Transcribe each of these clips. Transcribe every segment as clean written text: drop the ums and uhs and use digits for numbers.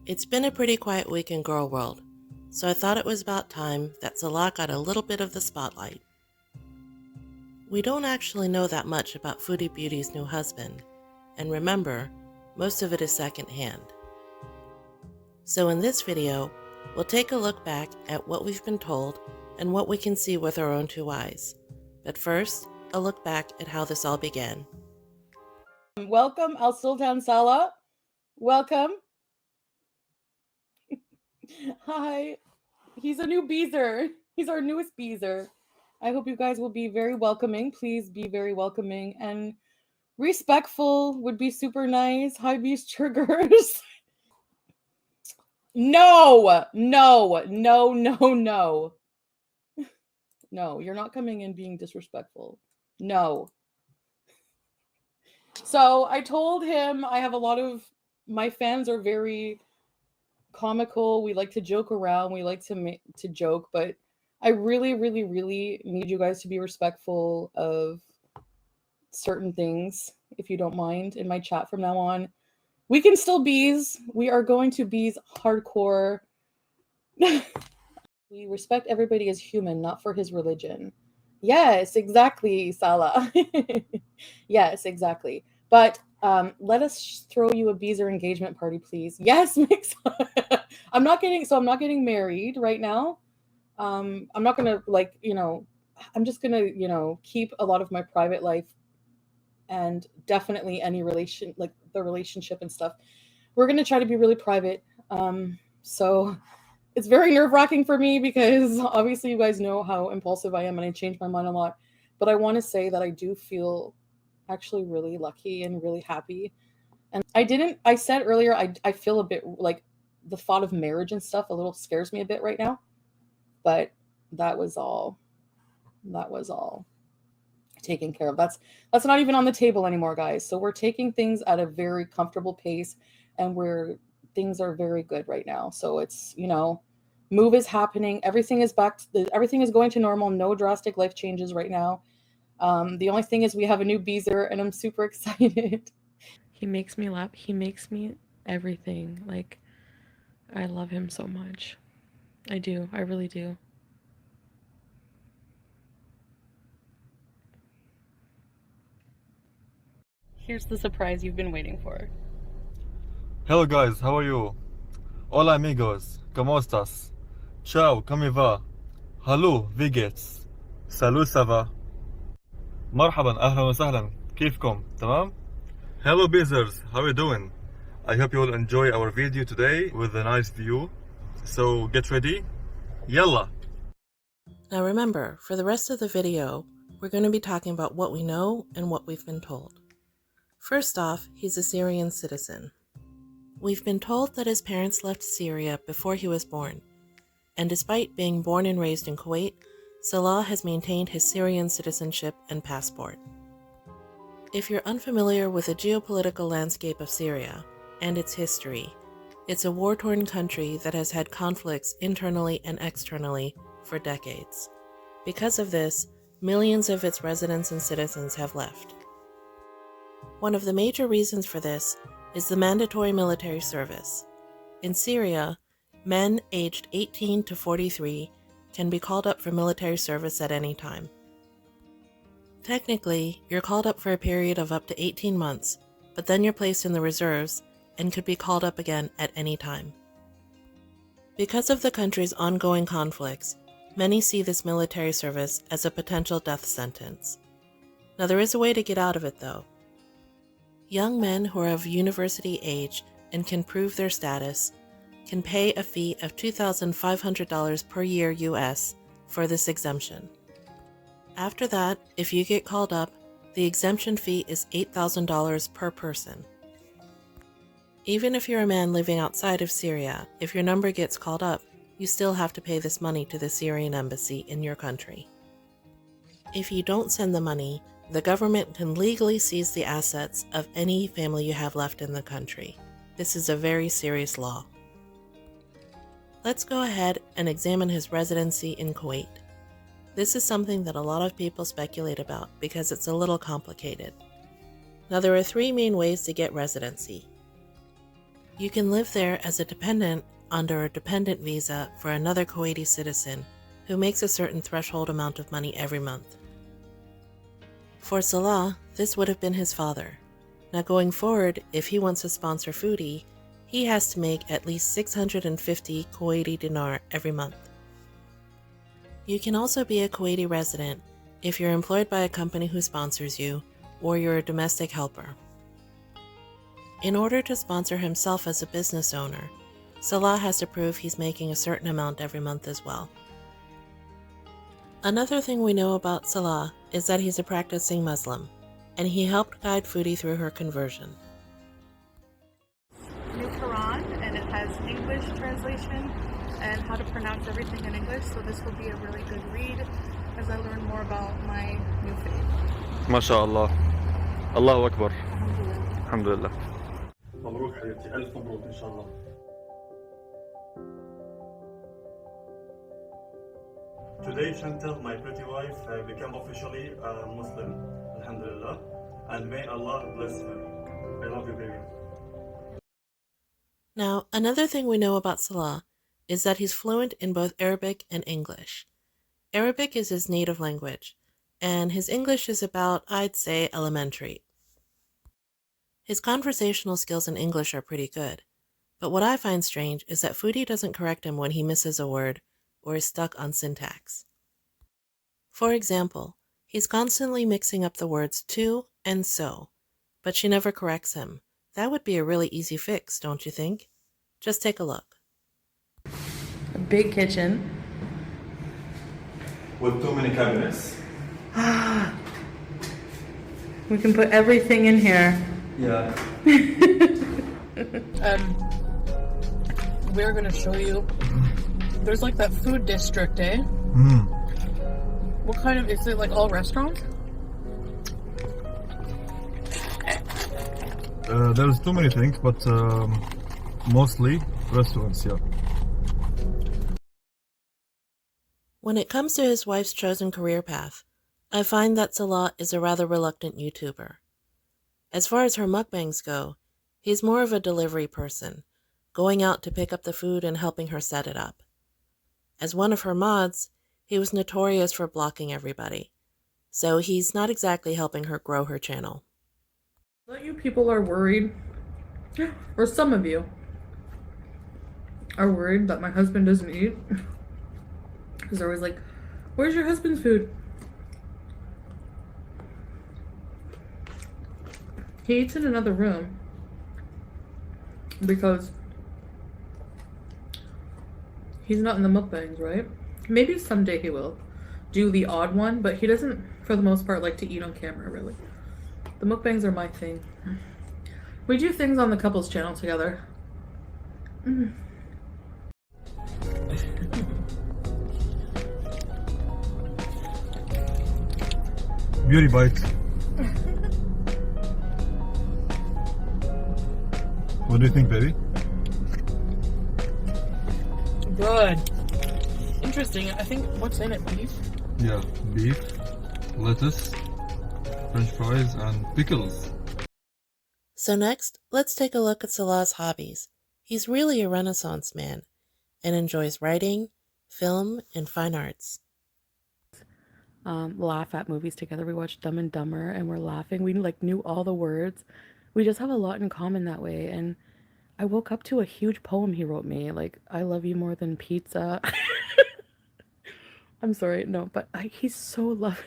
It's been a pretty quiet week in girl world, so I thought it was about time that Salah got a little bit of the spotlight. We don't actually know that much about Foodie Beauty's new husband, and remember, most of it is secondhand. So in this video, we'll take a look back at what we've been told and what we can see with our own two eyes. But first, a look back at how this all began. Welcome, Al Sultan Salah. Welcome. Hi. He's a new beezer. He's our newest beezer. I hope you guys will be very welcoming. Please be very welcoming and respectful would be super nice. Hi, beast triggers. No. No, you're not coming in being disrespectful. No. So I told him I have a lot of my fans are very comical. We like to joke around. We like to joke, but I really need you guys to be respectful of certain things, if you don't mind, in my chat from now on. We can still bees. We are going to bees hardcore. We respect everybody as human, not for his religion. Yes, exactly, Salah. Yes, exactly. But let us throw you a beezer engagement party, please. Yes, Mix. I'm not getting married right now. I'm not gonna I'm just gonna keep a lot of my private life and definitely any relation, like the relationship and stuff. We're gonna try to be really private. So it's very nerve-wracking for me because obviously you guys know how impulsive I am and I change my mind a lot. But I want to say that I do feel actually really lucky and really happy. And I said earlier, I feel a bit like the thought of marriage and stuff a little scares me a bit right now. But that was all taken care of. That's not even on the table anymore, guys. So we're taking things at a very comfortable pace and things are very good right now. So it's, move is happening. Everything is everything is going to normal. No drastic life changes right now. The only thing is we have a new beezer and I'm super excited. He makes me laugh. He makes me everything. Like, I love him so much. I do. I really do. Here's the surprise you've been waiting for. Hello guys, how are you? Hola amigos, ¿cómo estás? Ciao, come va? Hallo, wie geht's? Salut, ça va? مرحبا, أهلا وسهلا, كيفكم? تمام? Hello Beezers, how are you doing? I hope you will enjoy our video today with a nice view. So get ready. Yalla! Now remember, for the rest of the video, we're going to be talking about what we know and what we've been told. First off, he's a Syrian citizen. We've been told that his parents left Syria before he was born, and despite being born and raised in Kuwait, Salah has maintained his Syrian citizenship and passport. If you're unfamiliar with the geopolitical landscape of Syria and its history, it's a war-torn country that has had conflicts internally and externally for decades. Because of this, millions of its residents and citizens have left. One of the major reasons for this is the mandatory military service. In Syria, men aged 18 to 43 can be called up for military service at any time. Technically, you're called up for a period of up to 18 months, but then you're placed in the reserves and could be called up again at any time. Because of the country's ongoing conflicts, many see this military service as a potential death sentence. Now there is a way to get out of it though. Young men who are of university age and can prove their status can pay a fee of $2,500 per year US for this exemption. After that, if you get called up, the exemption fee is $8,000 per person. Even if you're a man living outside of Syria, if your number gets called up, you still have to pay this money to the Syrian embassy in your country. If you don't send the money, the government can legally seize the assets of any family you have left in the country. This is a very serious law. Let's go ahead and examine his residency in Kuwait. This is something that a lot of people speculate about because it's a little complicated. Now there are three main ways to get residency. You can live there as a dependent under a dependent visa for another Kuwaiti citizen who makes a certain threshold amount of money every month. For Salah, this would have been his father. Now going forward, if he wants to sponsor Foodie, he has to make at least 650 Kuwaiti dinar every month. You can also be a Kuwaiti resident if you're employed by a company who sponsors you, or you're a domestic helper. In order to sponsor himself as a business owner, Salah has to prove he's making a certain amount every month as well. Another thing we know about Salah is that he's a practicing Muslim, and he helped guide Foodie through her conversion. New Quran, and it has English translation and how to pronounce everything in English, so this will be a really good read as I learn more about my new faith. MashaAllah. Allahu Akbar. Alhamdulillah. Alhamdulillah. مبروك حبيبتي, ألف مبروك إن شاء الله. Today, Chantal, my pretty wife, became officially a Muslim, Alhamdulillah, and may Allah bless her. I love you, baby. Now, another thing we know about Salah is that he's fluent in both Arabic and English. Arabic is his native language, and his English is about, I'd say, elementary. His conversational skills in English are pretty good, but what I find strange is that Foodie doesn't correct him when he misses a word or is stuck on syntax. For example, he's constantly mixing up the words to and so, but she never corrects him. That would be a really easy fix, don't you think? Just take a look. A big kitchen. With too many cabinets. We can put everything in here. Yeah. We're gonna show you. There's like that food district, eh? What kind of, is it like all restaurants? There's too many things, but mostly restaurants, yeah. When it comes to his wife's chosen career path, I find that Salah is a rather reluctant YouTuber. As far as her mukbangs go, he's more of a delivery person, going out to pick up the food and helping her set it up. As one of her mods, he was notorious for blocking everybody, so he's not exactly helping her grow her channel. Some you people are worried, or some of you are worried that my husband doesn't eat. Because they're always like, where's your husband's food? He eats in another room because he's not in the mukbangs, right? Maybe someday he will do the odd one, but he doesn't, for the most part, like to eat on camera, really. The mukbangs are my thing. We do things on the couples channel together. Beauty bite. What do you think, baby? Good. Interesting. I think, what's in it? Beef? Yeah, beef, lettuce, French fries, and pickles. So next, let's take a look at Salah's hobbies. He's really a Renaissance man and enjoys writing, film, and fine arts. Laugh at movies together. We watched Dumb and Dumber and we're laughing. We like knew all the words. We just have a lot in common that way. And I woke up to a huge poem he wrote me, like, I love you more than pizza. I'm sorry, no, but he's so loving.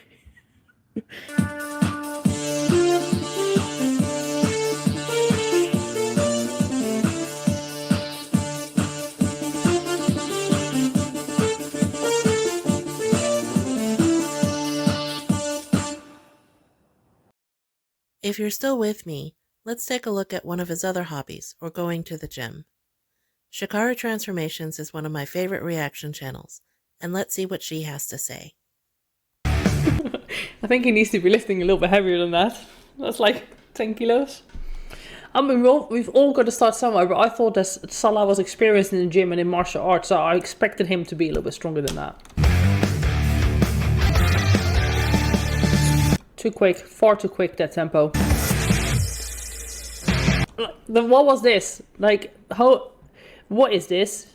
If you're still with me, let's take a look at one of his other hobbies, or going to the gym. Shakara Transformations is one of my favorite reaction channels, and let's see what she has to say. I think he needs to be lifting a little bit heavier than that. That's like 10 kilos. I mean, we've all got to start somewhere, but I thought that Salah was experienced in the gym and in martial arts, so I expected him to be a little bit stronger than that. Too quick, far too quick, that tempo. Then what was this? Like, how? What is this?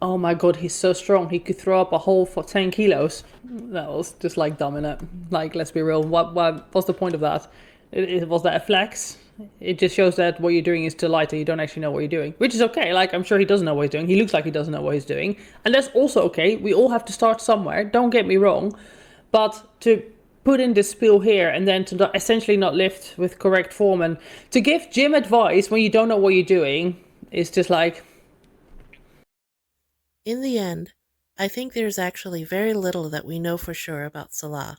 Oh my god, he's so strong. He could throw up a hole for 10 kilos. That was just like dumb, innit? Like, let's be real. What's the point of that? Was that a flex? It just shows that what you're doing is too light and you don't actually know what you're doing. Which is okay. Like, I'm sure he doesn't know what he's doing. He looks like he doesn't know what he's doing. And that's also okay. We all have to start somewhere. Don't get me wrong. But to put in this spiel here and then to essentially not lift with correct form and to give gym advice when you don't know what you're doing is just like... In the end, I think there's actually very little that we know for sure about Salah,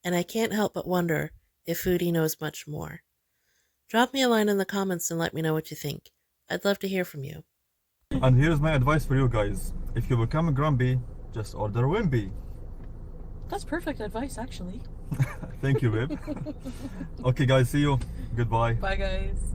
and I can't help but wonder if Foodie knows much more. Drop me a line in the comments and let me know what you think. I'd love to hear from you. And here's my advice for you guys. If you become grumpy, just order Wimpy. That's perfect advice, actually. Thank you, babe. Okay guys, see you. Goodbye. Bye, guys.